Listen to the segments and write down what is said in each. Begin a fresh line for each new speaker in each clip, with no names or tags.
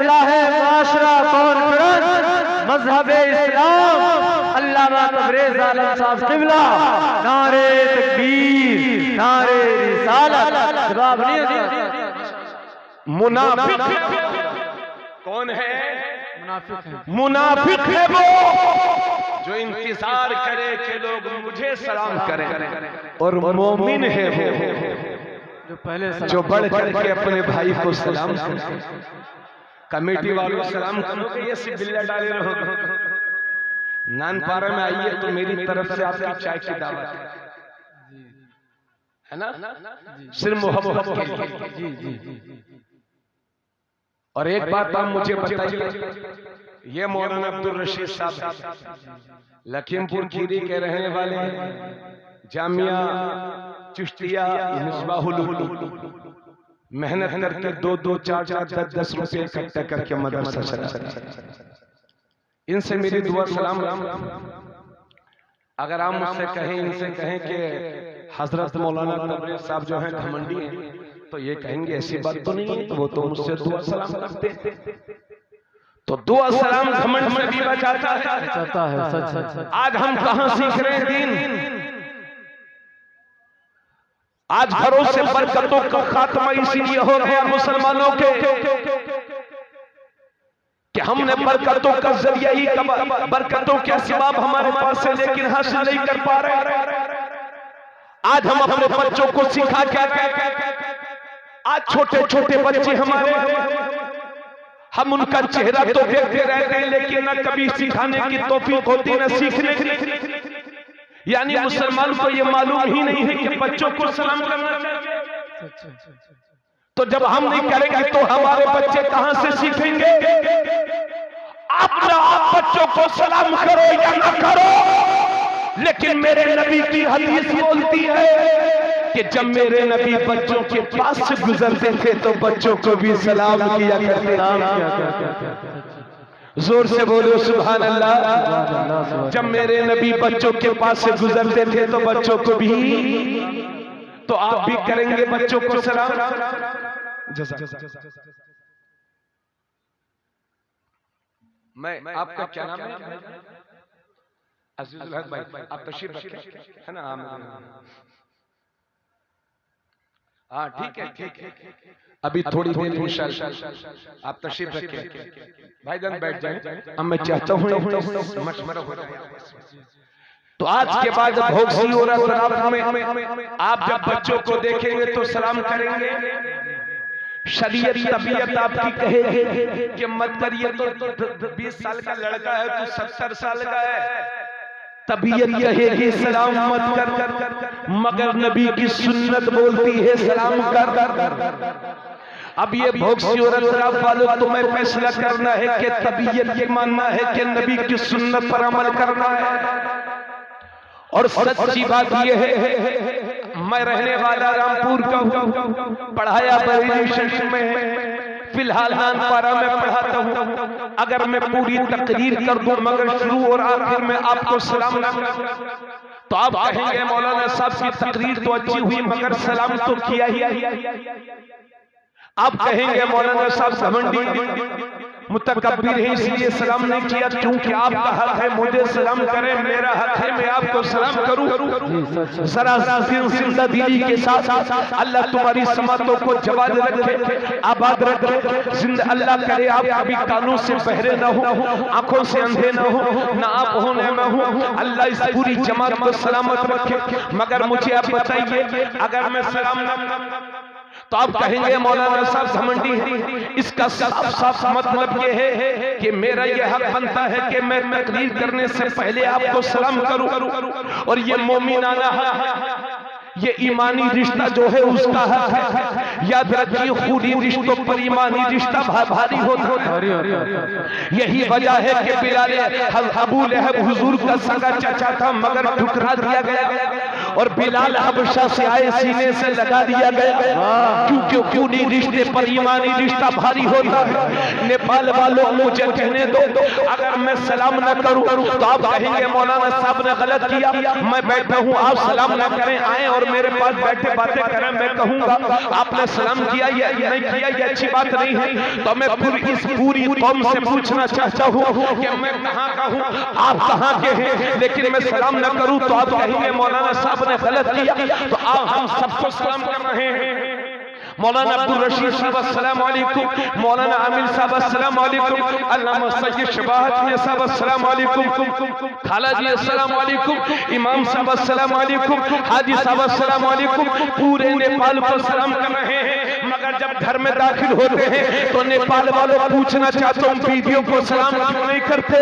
इस्लाह माशरा conference मजहब इस्लाम अल्लामा तबरेज़ आलम साहब क़िबला नारे तकबीर नारे रिसालत। जवाब नहीं दिया।
मुनाफिक कौन है? मुनाफिक है वो जो इंतजार करे कि लोग मुझे सलाम करें, और मोमिन है वो जो बढ़ करके अपने भाई को सलाम करे। कमेटी वालों सलाम करो कि ये सिर्फ बिल्ला डाले रहो। नानपारा में आइए तो मेरी तरफ से आपकी चाय की दावत है ना, सिर्फ मोहब्बत की। और एक बात आप मुझे बताइए, ये मौलाना अब्दुल रशीद साहब लखीमपुर खीरी के रहने वाले, जामिया चिश्तिया मिसबाहुल उलूम, मेहनत करके 2-2, 4-4, 10-10 रुपए इकट्ठा करके मदरसा चला। इनसे मेरी दुआ सलाम। अगर आप मुझसे कहें, इनसे कहें कि हजरत मौलाना तबरेज़ साहब जो हैं घमंडी हैं, तो ये कहेंगे ऐसी बात तो नहीं है, वो तो मुझसे दुआ सलाम करते हैं। तो दुआ सलाम घमंड में भी बचाता है। सच। आज हम कहां सीख रहे हैं दीन? आज घरों से बरकतों का खात्मा इसीलिए हो गया मुसलमानों के कि हमने बरकतों का जरिया ही, बरकतों के असबाब हमारे पास है लेकिन हासिल नहीं कर पा रहे। आज हम अपने बच्चों को सिखा के, आज छोटे छोटे बच्चे हमारे, हम उनका चेहरा तो देखते रहते हैं लेकिन न कभी सिखाने की तौफीक होती न सीखने की। यानी मुसलमान को ये मालूम ही नहीं है कि बच्चों को सलाम करना चाहिए। तो जब हम नहीं करेंगे तो हमारे बच्चे कहां से सीखेंगे? अपना आप बच्चों को सलाम करो या ना करो, लेकिन मेरे नबी की हदीस बोलती है कि जब मेरे नबी बच्चों के पास से गुजरते थे तो बच्चों को भी सलाम किया करते थे। जोर से बोलो सुभान अल्लाह। जब मेरे नबी बच्चों के पास से गुजरते थे तो बच्चों को भी, तो आप भी करेंगे बच्चों को सलाम। मैं आपका क्या नाम है? अजीजुल हक भाई, आप तशरीफ रखें, है ना? हाँ ठीक है। अभी थोड़ी देर इंशाअल्लाह आप तशरीफ रखें। भाईजान बैठ जाएं। अब मैं चाहता हूँ मशवरा हो रहा है। तो आज के बाद भोक्सी और रात में आप जब बच्चों को देखेंगे तो सलाम करेंगे। शरीयत तबीयत आपकी कहेगी कि मत करिए, तो 20 साल का लड़का है तो 70 साल का है, तबीयत कहेगी सलाम मत कर, मगर नबी की सुन्नत बोलती है सलाम कर। अब ये भोक्सी और अतराफ वालों तुम्हें फैसला करना है कि तबीयत ये मानना है कि नबी की सुन्नत पर अमल करना है। और सच्ची बात ये है, मैं रहने वाला रामपुर का हूँ, पढ़ाया बरेली शरीफ में, फिलहाल नानपारा में पढ़ाता हूँ। अगर मैं पूरी तकरीर कर दूं मगर शुरू और आखिर में आपको सलाम ना तो आप कहेंगे मौलाना साहब की तकरीर तो अच्छी हुई मगर सलाम तो किया ही। आप कहेंगे मौलाना साहब घमंडी मुतकब्बिर है इसलिए सलाम नहीं किया, क्योंकि आपका हक है मुझे सलाम करें, मेरा हक है मैं आपको सलाम करूं। जरा जिंदा दिली के साथ अल्लाह तुम्हारी समातों को जवाब रखे, आबाद रखे, जिंदा अल्लाह करे आप कभी कानों से बहरे ना हो, आंखों से अंधे ना हो, ना आप होने में हो। अल्लाह इस पूरी जमात को सलामत रखे। मगर मुझे आप बताइए, अगर मैं सलाम ना तो आप कहेंगे मौलाना साहब घमंडी है। इसका साफ साफ मतलब ये है कि मेरा ये हक बनता है कि मैं तकरीर करने से पहले आपको सलाम करूं, और ये मोमिनाना हक, ये ईमानी रिश्ता जो है उसका हक है। याद रखिए खूनी रिश्तों पर ईमानी रिश्ता भारी होता है। यही वजह है कि बिलाल अबू लहब हुजूर का सगा चाचा था मगर ठुकरा दिया गया, और बिलाल हबशा से आए सीने से लगा दिया गया, क्योंकि खूनी रिश्ते पर ईमानी रिश्ता भारी होता है। नेपाल वालों मुझे कहने दो, अगर मैं सलाम न करूं तो आप कहेंगे मौलाना साहब ने गलत किया। मैं बैठा हूं, आप सलाम न करें, आए और मेरे पास बैठे बातें करें, मैं कहूंगा आपने सलाम किया या नहीं किया, ये अच्छी बात नहीं है। तो मैं इस पूरी कौम से पूछना चाहता हूं कि मैं कहां का हूं, आप कहां के हैं, लेकिन मैं सलाम न करूं तो आप कहेंगे मौलाना साहब ने गलत किया। तो आप हम सबको सलाम कर रहे हैं। मौलाना अब्दुल रशीद साहब अस्सलाम वालेकुम, मौलाना आमिर साहब अस्सलाम वालेकुम, अल्लामा सैयद शबाहत साहब अस्सलाम वालेकुम, खाला जी अस्सलाम वालेकुम, इमाम साहब अस्सलाम वालेकुम, हाजी साहब अस्सलाम वालेकुम, पूरे नेपाल को सलाम कर रहे हैं। मगर जब घर में दाखिल होते हैं तो नेपाल वालों पूछना चाहता हूं, बीवियों को सलाम क्यों नहीं करते?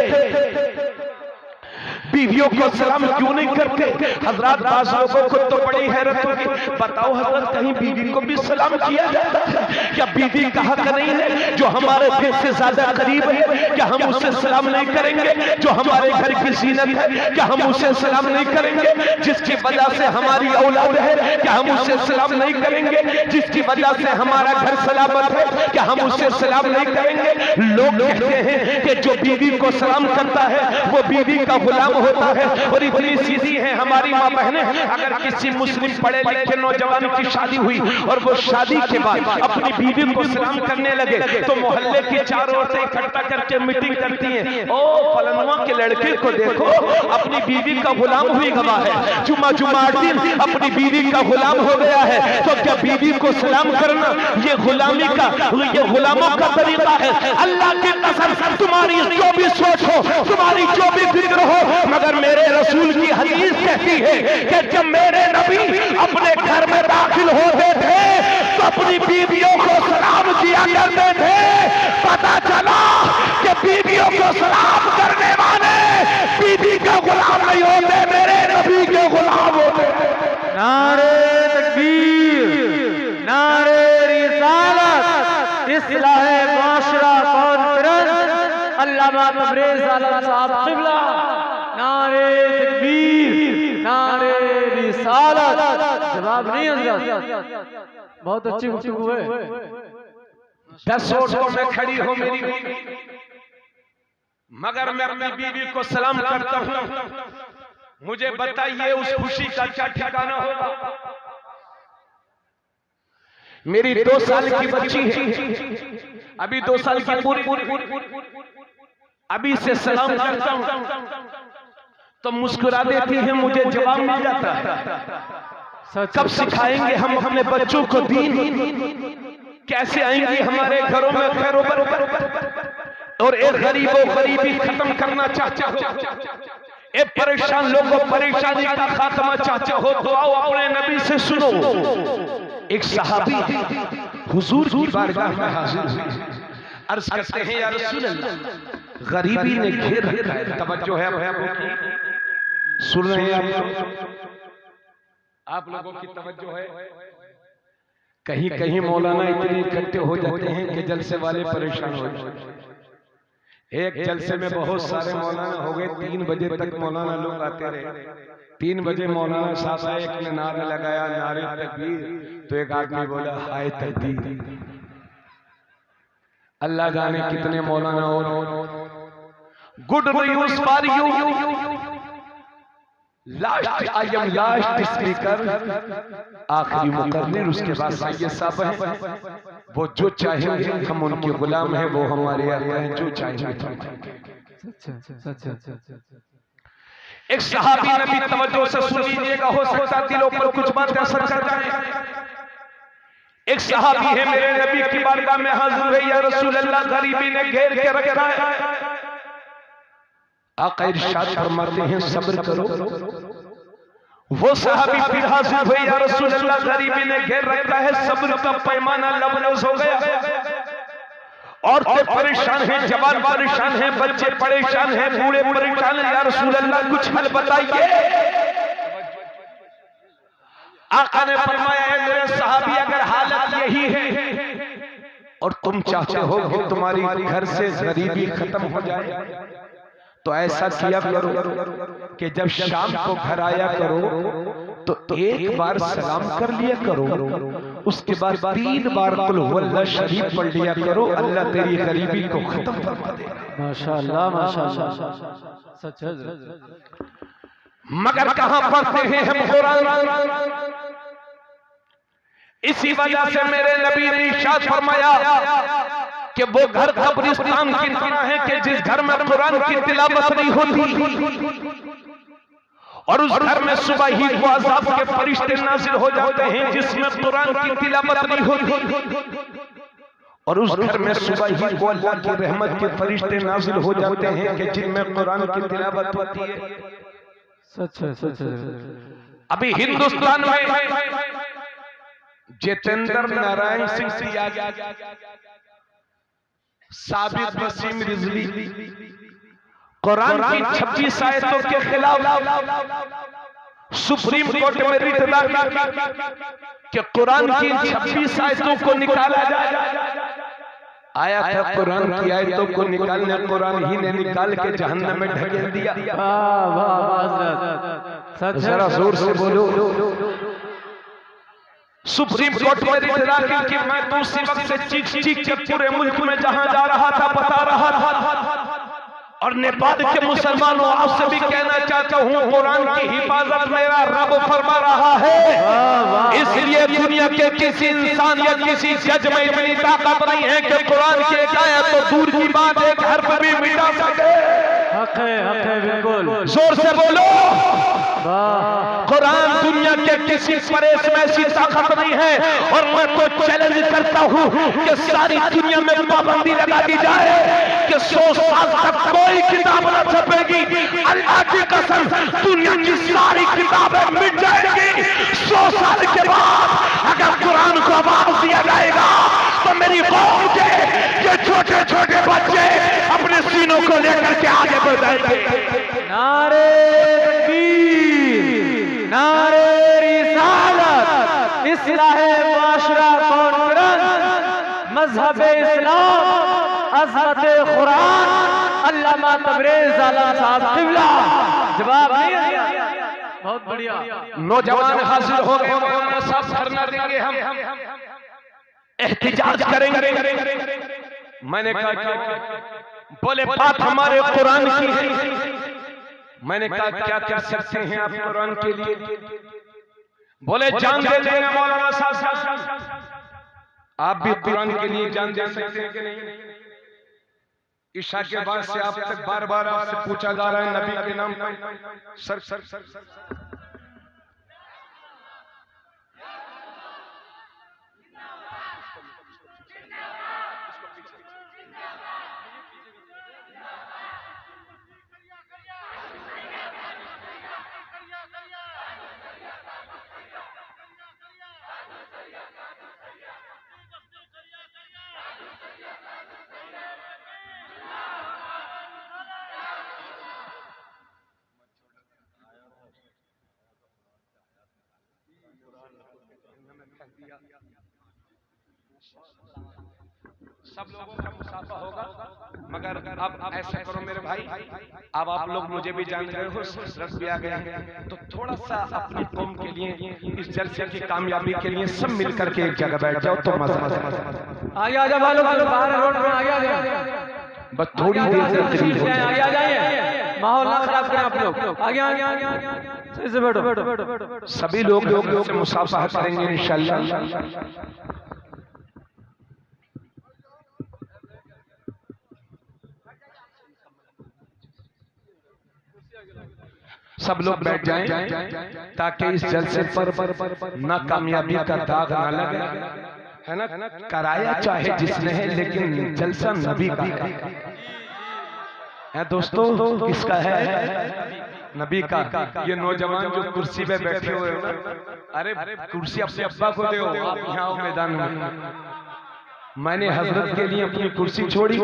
बीवियों को सलाम क्यों नहीं करते? हजरत बाज लोगों को तो बड़ी हैरत होगी, बताओ हजरत कहीं बीवी को भी सलाम किया जाता है क्या? बीवी का हक नहीं है जो हमारे दिल से ज्यादा करीब है, क्या हम उसे सलाम नहीं करेंगे? जो हमारे घर की जीनत है, क्या हम उसे सलाम नहीं करेंगे? जिसकी वजह से हमारी औलाद है, क्या हम उसे सलाम नहीं करेंगे? जिसकी वजह से हमारा घर सलामत है, क्या हम उसे सलाम नहीं करेंगे? लोग कहते हैं कि जो बीवी को सलाम करता है वो बीवी का गुलाम होता है। और इतनी सीधी है हमारी माँ बहनें, अगर किसी मुस्लिम पढ़े लिखे नौजवान की शादी हुई और वो शादी के बाद अपनी बीवी को सलाम करने लगे तो मोहल्ले की चारों ओर से इकट्ठा करके मीटिंग करती हैं, ओ फलनुआ के लड़के को देखो अपनी बीवी का गुलाम हुई गवा है, जुमा दिन अपनी बीवी का गुलाम हो गया है। तो क्या बीवी को सलाम करना ये गुलामी का, ये गुलामों का तरीका है? अल्लाह की कसम, तुम्हारी जो भी सोच हो, तुम्हारी जो भी फिक्र हो, मगर मेरे रसूल की हदीस कहती है कि जब मेरे नबी अपने घर में दाखिल होते थे तो अपनी बीवियों को सलाम किया करते थे। पता चला कि बीवियों को सलाम करने वाले बीवी का गुलाम नहीं होते, मेरे नबी के गुलाम होते।
नारे तकबीर, नारे रिसालत, इस्लाह माशरा कॉन्फ्रेंस, अल्लामा तबरेज़ आलम साहब क़िबला। नारे तकबीर, नारे रिसालत। जवाब नहीं हज़रत, बहुत अच्छी गुफ्तगू है।
10 वर्षों में खड़ी हो मेरी बीवी, मगर मैं अपनी बीवी को सलाम करता हूं। मुझे बताइए उस खुशी का क्या ठिकाना होगा? मेरी 2 साल की बच्ची है, अभी 2 साल की पूरी, अभी से सलाम करता हूं तो मुस्कुरा देती है, मुझे जवाब मिल जाता है। कब सिखाएंगे हम अपने बच्चों को दीन? कैसे आएंगी हमारे घरों में खैरो बरकत? और एक गरीबों गरीबी खत्म करना चाहते हो, एक परेशान लोगों परेशानी का खात्मा चाहते हो तो आओ अपने नबी से सुनो। एक सहाबी हुजूर की बारगाह में हाजिर हुए, अर्ज करते हैं या रसूल अल्लाह, गरीबी ने घेर रखा है। तवज्जो है आपकी, सुन रहे हैं आप लोगों की तवज्जो है। कहीं कहीं मौलाना इतने इकट्ठे हो जाते हैं कि जलसे वाले परेशान हो जाते हैं। एक जलसे में बहुत सारे मौलाना हो गए, 3 बजे तक मौलाना लोग आते रहे। 3 बजे मौलाना साहब आए, एक ने नारा लगाया, नारे तकबीर, तो एक आदमी बोला हाय तकबीर। अल्लाह जाने कितने मौलाना और good news for you, last I am last speaker, आखिरी मुकर्रिर, उसके बाद सैयद साहब हैं, वो जो चाहेंगे हम उनके गुलाम हैं, वो हमारे आका हैं, जो चाहेंगे। एक सहाबी नबी, तवज्जो से सुन लीजिएगा, हो सकता दिलों पर कुछ बात असर कर जाए। एक सहाबी है मेरे नबी की बारगाह में हाजिर है, या रसूल अल्लाह गरीबी ने घेर के रखा है। आका इरशाद फरमाते हैं सब्र करो। वो सहाबी फिर हाजिर हुए, या रसूल अल्लाह गरीबी ने घेर रखा है, सब्र का पैमाना लबरेज हो गया। औरतें परेशान हैं, जवान परेशान हैं, बच्चे परेशान हैं, बूढ़े परेशान हैं, या रसूल अल्लाह कुछ हल बताइए। आका ने फरमाया है मेरे सहाबी, अगर हालत यही है और तुम चाहते हो कि तुम्हारी घर से गरीबी खत्म हो जाए तो ऐसा किया करो कि जब शाम को घर आया करो तो एक बार सलाम कर लिया करो, उसके बाद 3 बार कुल हुवल्लाह शरीफ पढ़ लिया करो, अल्लाह तेरी गरीबी को खत्म फरमा दे।
माशाअल्लाह माशाअल्लाह, सच है।
मगर कहां पढ़ते हैं हम कुरान? इसी वजह से मेरे नबी ने इरशाद फरमाया कि वो घर कब्रिस्तान की तरह है कि जिस घर में कुरान की तिलावत नहीं होती, और उस घर में सुबह ही को अज़ाब के फरिश्ते नाज़िल हो जाते हैं जिसमें कुरान की तिलावत नहीं होती, और उस घर में सुबह ही को अल्लाह की रहमत के फरिश्ते नाज़िल हो जाते हैं कि जिनमें कुरान की तिलावत होती है।
सच है सच है।
अभी हिंदुस्तान में जितेंद्र नारायण सिंह सियागी, साबित वसीम रिजवी कुरान की 26 आयतों के खिलाफ सुप्रीम कोर्ट में रिट दाखिल कि कुरान की 26 आयतों को निकाला जाए। आया था कुरान की आयतों को निकालने, कुरान ही ने निकाल के जहन्नम में ढकेल दिया।
वाह वाह,
जरा जोर से बोलो। सुप्रीम कोर्ट में रिट दाखिल कि मैं तो उसी वक्त से चीख के पूरे मुल्क में जहां जा रहा था बता रहा था, और नेपाल के मुसलमानों आपसे भी कहना चाहता हूं, कुरान की हिफाजत मेरा रब फरमा रहा है। इसलिए दुनिया के किसी इंसान या किसी जज में इतनी ताकत नहीं है कि कुरान की एक आयत तो दूर की बात एक हर्फ भी मिटा सके।
हक है बिल्कुल,
जोर से बोलो। कुरान दुनिया के किसी परेश में ऐसी ताकत नहीं है, और मैं तो चैलेंज करता हूं कि सारी दुनिया में पाबंदी लगा दी जाए कि 100 साल तक कोई किताब न छपेगी। अल्लाह की कसम, दुनिया की सारी किताबें मिट जाएगी। 100 साल के बाद अगर कुरान को आवाज दिया जाएगा तो मेरी कौम के ये छोटे छोटे बच्चे अपने सीनों को लेकर के आगे बढ़ जाएंगे।
नारे तकबीर, नारे रिसालत, इस्लाहे माशरा कॉन्फ्रेंस, मजहब इस्लाम, अज़मत कुरान, अल्लामा तबरेज़ आलम साहब क़िबला। जवाब नहीं दिया, बहुत बढ़िया।
नौजवान हाजिर हो गए, मौलाना साहब करना देंगे, हम एहतिजाज करेंगे। मैंने कहा बोले बात हमारे कुरान की है। मैंने कहा क्या कर सकते हैं आप कुरान के लिए? बोले जान दे देंगे मौलाना साहब। आप भी कुरान के लिए जान दे सकते हैं कि नहीं? ईशा के बाद से आप तक बार बार आपसे पूछा जा रहा है नबी के नाम पर। सर सब लोगों का मुसाफा होगा, मगर अब ऐसा करो मेरे भाई, अब आप लोग मुझे भी जान रहे हो, रस भी आ गया है, तो थोड़ा सा अपनी कौम के लिए, इस जलसे की कामयाबी के लिए सब मिलकर के एक जगह बैठ जाओ तो मजा
आगे आ जाओ। बाहर रोड में आगे आ जाओ,
बस थोड़ी देर से
आगे आ जाइए, माहौल ना खराब करें आप लोग। आगे आगे सही से बैठो।
सभी लोग से मुसाफा करेंगे इंशाल्लाह। सब लोग बैठ जाएं ताकि इस जलसे पर ना कामयाबी का दाग ना लगे, है ना? कराया चाहे जिसने है, लेकिन जलसा नबी का है दोस्तों। किसका है? नबी का। ये नौजवान जो कुर्सी पे बैठे हुए हो ना, अरे कुर्सी अपने अब्बा को दे, आप यहाँ आओ मैदान में। मैंने हजरत के लिए अपनी कुर्सी छोड़ी।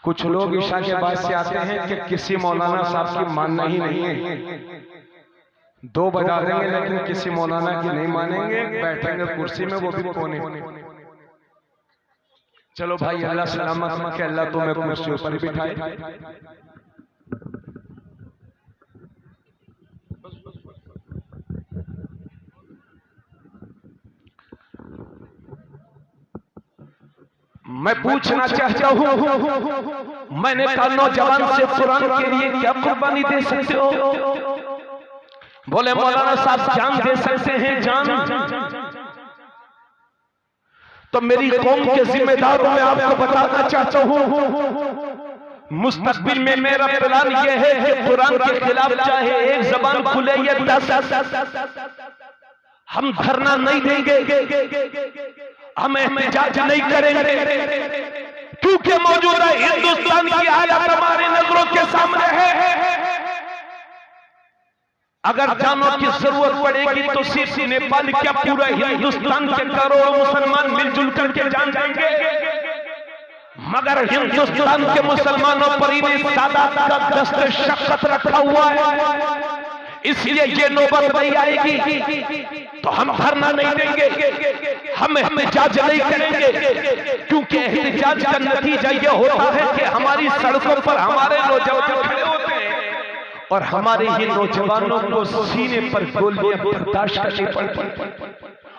कुछ लोग ईशा के बाद से आते हैं कि किसी मौलाना साहब की मानना ही नहीं है, 2 बजा देंगे लेकिन किसी मौलाना की नहीं मानेंगे, बैठेंगे कुर्सी में वो भी कोने। चलो भाई, अल्लाह सलामत रखे, अल्लाह तुम्हें कुर्सी ऊपर ही बिठाए। मैं पूछना चाहता हूँ, मैंने कहा नौजवान से कुरान के लिए क्या कुर्बानी दे सकते हो? बोले मौलाना साहब जान दे सकते हैं, जान। तो मेरी कौम के जिम्मेदारों में आपको बताना चाहता हूँ, मुस्तकबिल में मेरा प्लान यह है कि कुरान के खिलाफ चाहे एक जबान खुले या 10, हम धरना नहीं देंगे, हम एहतजाज नहीं करेंगे, क्योंकि मौजूदा हिंदुस्तान की हालत हमारी नजरों के सामने है। अगर जानों की जरूरत पड़ेगी तो सिर्फ नेपाल क्या पूरा हिंदुस्तान के करोड़ों मुसलमान मिलजुल करके जान देंगे, मगर हिंदुस्तान के मुसलमानों पर इन्हें सादात का दस्त शक्कत रखा हुआ है, इसलिए ये नौबत नहीं आएगी तो हम धरना नहीं देंगे, हम एहतजाज नहीं करेंगे, क्योंकि एहतजाज का नतीजा ये होता है कि हमारी सड़कों पर हमारे नौजवान खड़े होते हैं और हमारे ही नौजवानों को सीने पर गोलियां बर्दाश्त करनी पड़ती,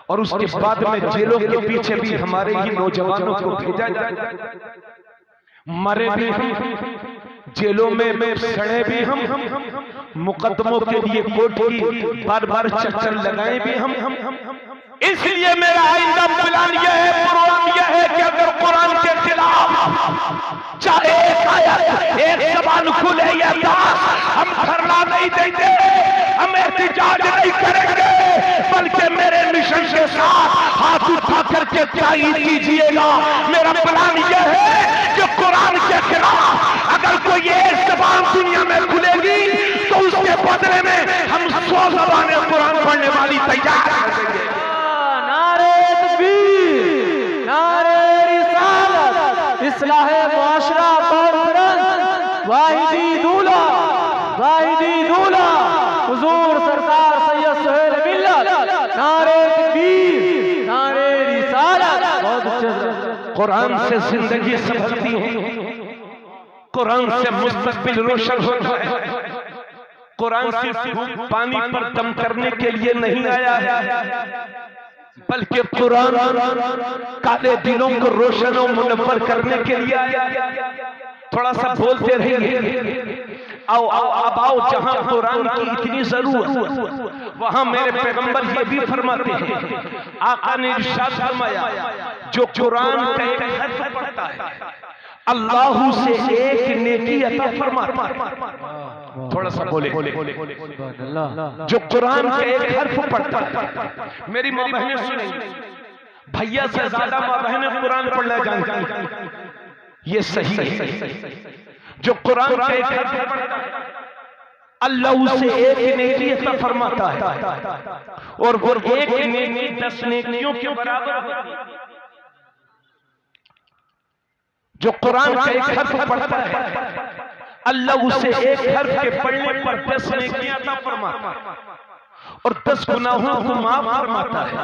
और उसके बाद में जेलों के पीछे भी हमारे ही नौजवानों को भेजा जाता, मरे भी हम, जेलों में सड़े भी हम, मुकदमों के लिए कोर्ट की बार बार चक्कर लगाए भी हम। इसलिए मेरा आइंदा प्लान यह है, प्रोग्राम यह है कि अगर कुरान के खिलाफ चाहे एक आयत, एक जबान खुले या 10, हम धरना नहीं देंगे, हम एहतजाज नहीं करेंगे, बल्कि मेरे मिशन के साथ हाथ उठा करके तायीद कीजिएगा। मेरा प्लान यह है कि कुरान के खिलाफ अगर कोई एक जबान दुनिया में खुलेगी तो उसके बदले में हम 100 जबानें कुरान पढ़ने वाली तैयार कर देंगे।
नारे तकबीर, नारे रिसालत, इस्लाहे मुआशरा कॉन्फ्रेंस, वाहिदी दूल्हा, वाहिदी दूल्हा हुजूर सरकार सैयद सुहेल मिल्लत, नारे तकबीर, नारे रिसालत। बहुत अच्छे।
कुरान से जिंदगी संभलती है, कुरान से मुस्तकबिल रोशन होता है, कुरान सिर्फ पानी पर दम करने के लिए नहीं आया है, बल्कि कुरान काले दिलों को रोशन और मुनव्वर करने के लिए आया। थोड़ा सा बोलते रहिए, आओ आओ अब आओ, जहां कुरान की इतनी जरूरत वहां मेरे पैगंबर ये भी फरमाते हैं, आका ने इरशाद फरमाया, जो कुरान का एक हर्फ पढ़ता है अल्लाह से एक नेकी अता फरमाता है। थोड़ा सा बोले, जो कुरान का एक हर्फ पढ़ता है, मेरी माँ बहनें सुनेंगी, भैया से ज्यादा माँ बहनें कुरान पढ़ना जानती हैं, ये सही है। जो कुरान का एक हर्फ पढ़ता है अल्लाह उसे एक नेकी अता फरमाता है, और वो एक नेकी 10 नेकियों के बराबर होती है। जो कुरान का एक हर्फ पढ़ता है अल्लाह उसे एक हर्फ के पढ़ने पर 10 नेकियां अता फरमाता है और 10 गुनाहों को माफ फरमाता है।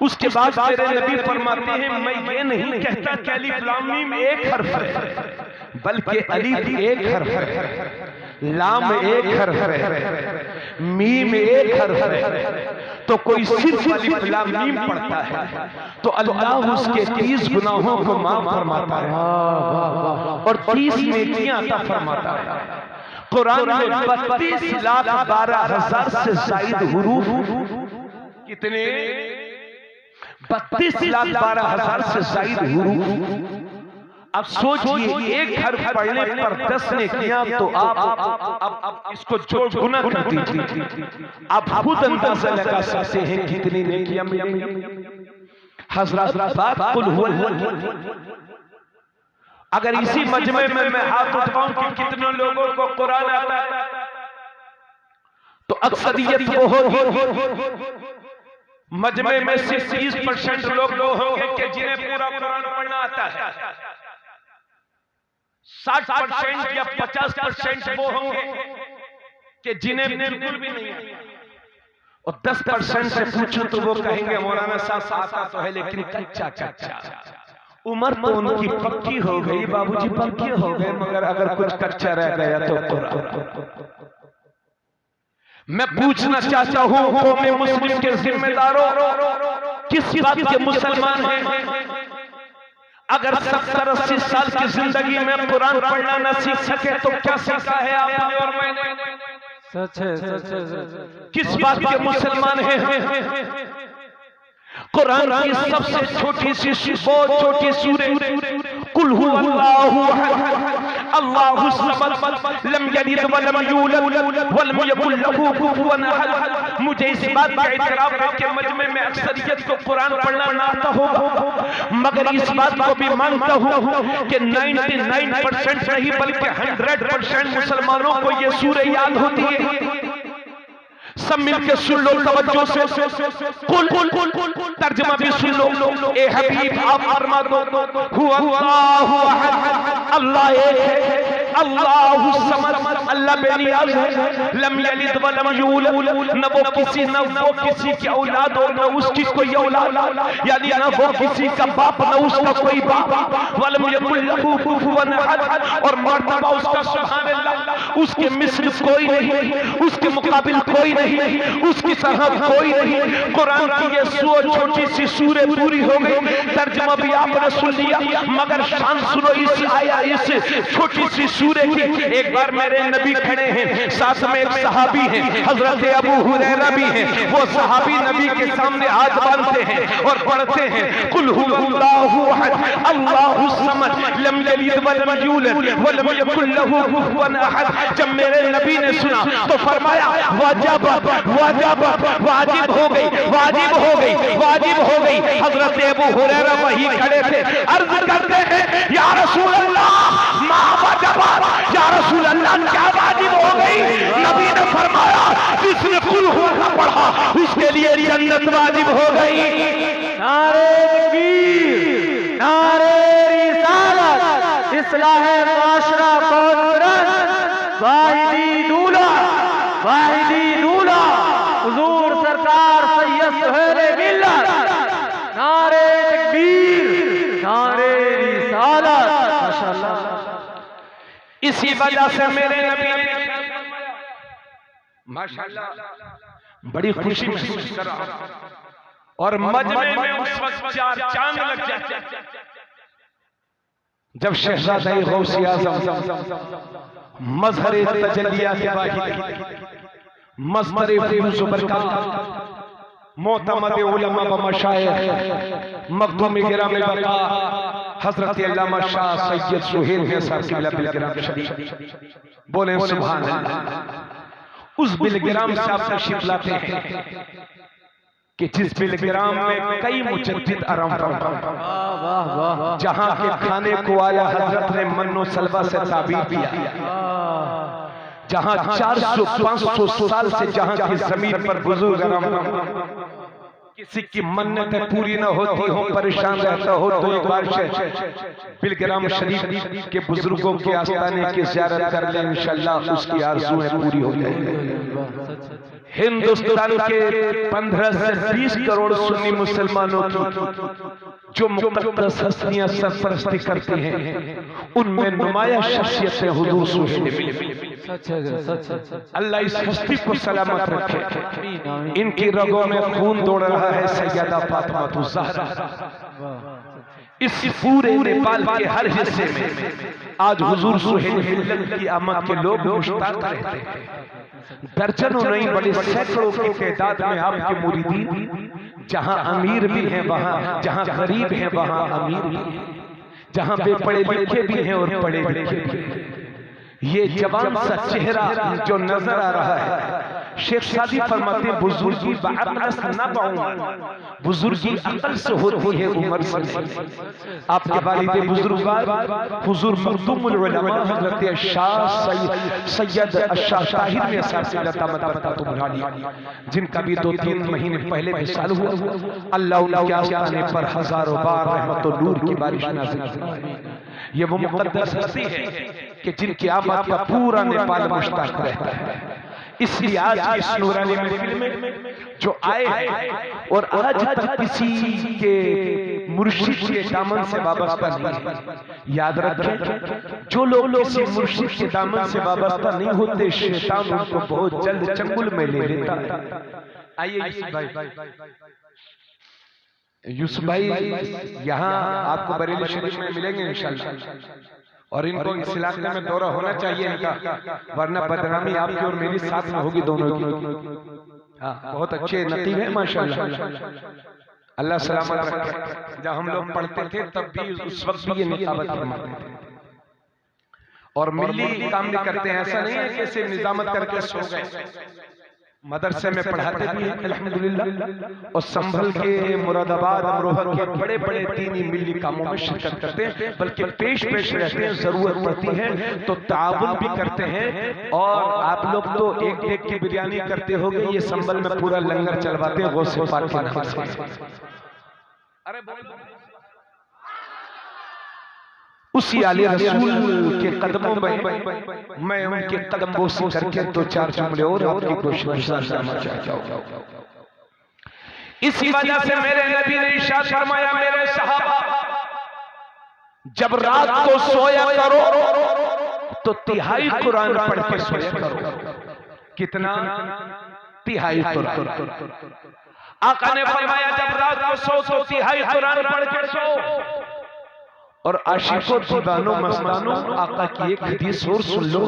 उसके बाद तेरे नबी फरमाते हैं, मैं ये नहीं कहता कि अलिफ लाम मीम एक हर्फ है, बल्कि अलिफ एक हर्फ है, लाम एक हर्फ है, मीम एक हर्फ है। तो कोई सिर्फ अलिफ लाम मीम पढ़ता है तो अल्लाह उसके 30 गुनाहों को माफ फरमाता है और 30 नेकियां अता फरमाता है। कुरान में 32,12,000 से जायद हुरूफ, कितने? 32,12,000 से जायद हुरूफ। अब सोचिए, एक हर्फ पढ़ने पर 10 नेकियां, तो आप इसको जोड़ गुना कर दीजिए, आप खुद अंदाजा लगा सकते हैं कितनी नेकियां मिलेंगी। हज़रत बात कुल हुआ। अगर इसी मजमे में मैं हाथ उठाऊं कि कितने लोगों को कुरान आता है, तो अक्सरियत वो होगी मजमे में सिर्फ 30% लोग होंगे कि जिन्हें पूरा कुरान पढ़ना आता है, 60% या 50% वो होंगे कि जिन्हें बिल्कुल भी नहीं आता, और 10% से पूछूं तो वो कहेंगे मौलाना साहब आता तो है लेकिन कच्चा कच्चा, उम्र तो उनकी पक्की हो गई, बाबूजी पक्के हो गए, मगर अगर कुछ कच्चा रह गया तो कुरान। मैं पूछना चाहता हूं कौम मुस्लिम के जिम्मेदारों, किस बात के मुसलमान हैं? अगर 70-80 साल की जिंदगी में कुरान पढ़ना न सीख सके तो क्या सीखा है आपने और मैंने?
सच है, सच है।
किस बात के मुसलमान हैं? कुरान की सबसे छोटी सी बहुत छोटी सूरह कुल हु अल्लाहु अहद अल्लाहु समद लम यलिद व लम यूलद व लम यकुल लहू कुफुवन अहद। मुझे इस बात का इतराफ है कि मजमे में अक्सरियत को कुरान पढ़ना ना आता होगा, मगर इस बात को भी मानता हूं कि 99% नहीं बल्कि 100% मुसलमानों को ये सूरह याद होती है। सब मिलके सुन लो तवज्जो से, कुल तर्जुमा भी सुन लो। ए हबीब आप फरमा दो, हुवा अल्लाहु अहद, अल्लाह एक है, अल्लाहु समद, अल्लाह बेनियाज है, लम यलिद व लम यूलद, न वो किसी की औलाद और न उसकी कोई औलाद, यानी न वो किसी का बाप न उसका कोई बाप, व लम यकुल लहू कुफुवन अहद, और मर्तबा उसका सुभान अल्लाह, उसके मिस्र कोई नहीं, उसके मुकाबिल कोई नहीं, उसकी तरह कोई नहीं। कुरान की ये छोटी सी सूरह पूरी हो गई, तर्जुमा भी आपने सुन लिया, मगर शान सुनो इस आया इस छोटी सी सूरह की। एक बार मेरे नबी खड़े हैं, साथ में एक सहाबी है, हजरत अबू हुरैरा भी है। वो सहाबी नबी के सामने हाथ बांधते हैं और पढ़ते हैं कुल हु अल्लाहु अहद अल्लाहु समद लम यलिद व लम यूलद व लम यकुल लहू कुफुवन अहद। जब मेरे नबी ने सुना तो फरमाया वाजिब वाजिब हो गई, वाजिब हो गई, वाजिब हो गई। हजरत अबू हुरैरा वही खड़े थे, अर्ज करते हैं या रसूल अल्लाह मा वाजिब, या रसूल अल्लाह क्या वाजिब हो गई? नबी ने फरमाया जिसने कुल हुआ पढ़ा उसके लिए जन्नत वाजिब हो गई।
नारे तकबीर, नारे रिसालत, इस्लाह माशरा कॉन्फ्रेंस, वाहिदी दूल्हा, वाहिदी दूल्हा हुजूर सरकार सैयद सुहेल मिल्लत। नारे तकबीर, नारे रिसालत, माशाअल्लाह।
इसी वजह से मेरे नबी ने माशाअल्लाह बड़ी खुशी महसूस कर रहा हूं और मजमे में उस वक्त 4 चांद लग जाते जब शहजादा गौसे आज़म मजहर तजल्लिया के वाहिद मस्तर फयूज़ बरकत मोतमद उलमा व मशाइख मखदूम गिराम बका हजरत अल्लामा शाह सैयद सुहेल है साहब किबला बिलगिराम शरीफ बोले सुभान अल्लाह। उस बिलगिराम से आप तशरीफ लाते हैं कि जिस बिलगिराम में कई मुजद्दिद आराम फरमा, जहां के खाने को आया हजरत ने मन्नो सलवा से ताबीर दिया, जहां 400-500 साल से जहां की जमीन पर बुजुर्ग आराम, किसी की मन्नत पूरी न होती हो, परेशान रहता हो, तो एक बार बिलगिराम शरीफ के बुजुर्गों के आस्थाने की ज़ियारत कर ले, इंशाअल्लाह उसकी आरज़ुएं पूरी हो जाएंगी। हिंदुस्तान के 15 से 20 करोड़ सुन्नी मुसलमानों की जो मुक़द्दस हस्तियां सरपरस्ती करती हैं, उनमें नुमाया शख्सियत हुजूर सुहेल। अल्लाह इस हस्ती को सलामत रखे, इनकी रगों में खून दौड़ रहा है सैयदा फातिमा ज़हरा। इस पूरे नेपाल के हर हिस्से में आज हुजूर सुहेल मिल्लत की आमद के लोग मुश्ताक रहते हैं। दर्जनों नहीं बड़े सैकड़ों की तादाद में आपके मुरीदीन, जहां अमीर भी हैं वहां, जहां गरीब हैं वहां अमीर भी हैं, जहां बेपढ़े लिखे भी हैं और पढ़े लिखे भी हैं। ये जवान सा चेहरा जो नजर आ रहा है, शेख सादी फरमाते हैं बुजुर्गी बाअक़ल से ना पाऊंगा, बुजुर्गी अकल से होती है उम्र से नहीं। आपके वालिद बुजुर्गार हुजूर मखदूमुल उलमा हजरत शाह सैयद अशाह ताहिर ने जिनका भी 2-3 महीने पहले विसाल हुआ, अल्लाह उनके आस्थाने पर हजारों बार रहमत और नूर की बारिश नाज़िल फरमाए। ये वो मुक़द्दस हस्ती है कि जिनकी आमद का पूरा नेपाल मुश्ताक रहता है। इसलिए आज की इस नूरानी महफिल में जो आए हैं और आज तक किसी के मुर्शिद के दामन से वाबस्ता नहीं। याद रखें, जो लोग किसी मुर्शिद के दामन से वाबस्ता नहीं होते, शैतान उनको बहुत जल्द चंगुल में ले लेता है। आइए यूसुफ भाई, यहाँ आपको बरेली शरीफ में मिलेंगे इंशाल्लाह, और इनको इस इलाके में दौरा होना चाहिए इनका, वरना बदनामी आपकी और मेरी साथ में होगी दोनों की। हाँ, बहुत अच्छे नतीब है माशाल्लाह, अल्लाह सलामत रखे। जब हम लोग पढ़ते थे तब भी उस वक्त भी ये निकाबत फरमाते थे, और मिली काम भी करते हैं। ऐसा नहीं है कि ऐसे निजामत करके सो गए, मदरसे में पढ़ाते भी हैं अल्हम्दुलिल्लाह, और संभल के, मुरादाबाद, अमरोहा के बड़े बड़े दीनी मिली कामों में शिरकत करते हैं, बल्कि पेश रहते हैं। जरूरत पड़ती है तो ताउन भी करते हैं। और आप लोग तो एक एक की बिरयानी करते होगे, ये संभल में पूरा लंगर चलवाते हैं गौसे पाक के नाम से। अरे उसी आले रसूल के कदमों में मैं उनके कदम बोसी करके दो चार जुमले और आपकी कोशिश करना चाहता हूं। इसी वजह से मेरे नबी ने इरशाद फरमाया, मेरे सहाबा, जब रात को सोया करो तो तिहाई कुरान पढ़ के सोया करो। कितना? तिहाई कुरान। आका ने फरमाया, जब रात को सो तो तिहाई कुरान पढ़ के सो। और आशिकों, दीवानों, मस्तानों, आका की एक हदीस और सुन लो।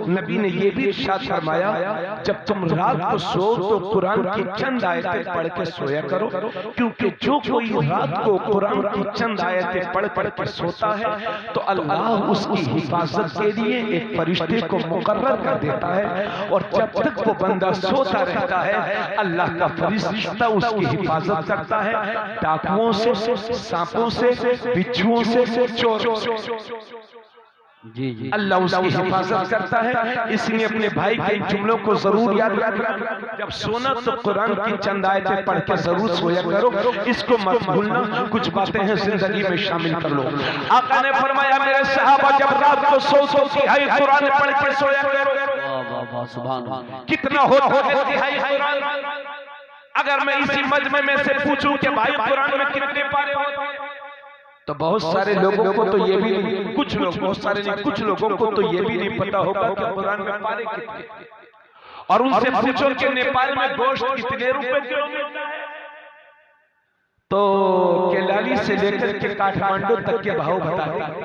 नबी ने ये भी इरशाद फरमाया, जब तुम रात को सो तो कुरान की चंद आयतें पढ़ के सोया करो, क्योंकि जो कोई रात को कुरान की चंद आयतें पढ़ के सोता है तो अल्लाह उसकी हिफाजत के लिए एक फरिश्ते को मुकर्रर कर देता है, और जब तक वो बंदा सोता रहता है अल्लाह का फरिश्ता उसकी हिफाजत करता है, डाकुओं से, सांपों से, बिच्छुओं से, चोर। जी अल्लाह उसकी हिफाजत करता है। इसलिए अपने भाई के जुमलों को जरूर याद रखना। जब सोना तो कुरान की चंद आयतें पढ़ के जरूर सोया करो, इसको मत भूलना। कुछ बातें हैं जिंदगी में शामिल कर लो। आका ने फरमाया, मेरे सहाबा, जब रात को सो तिहाई कुरान पढ़ के सोया करो। सुभान, कितना होता है तिहाई कुरान? अगर मैं इसी मजमे में से पूछूं कि भाई कुरान में कितने पारे होते हैं, तो बहुत सारे लोगों को तो ये भी नहीं, कुछ लोग, बहुत सारे नहीं, कुछ लोगों को तो ये भी नहीं पता होगा कि कुरान में पारे कितने। और उनसे पूछो कि नेपाल में गोश्त कितने रुपए किलो मिलता है, तो केलाली से लेकर के काठमांडू तक के भाव बताते हैं।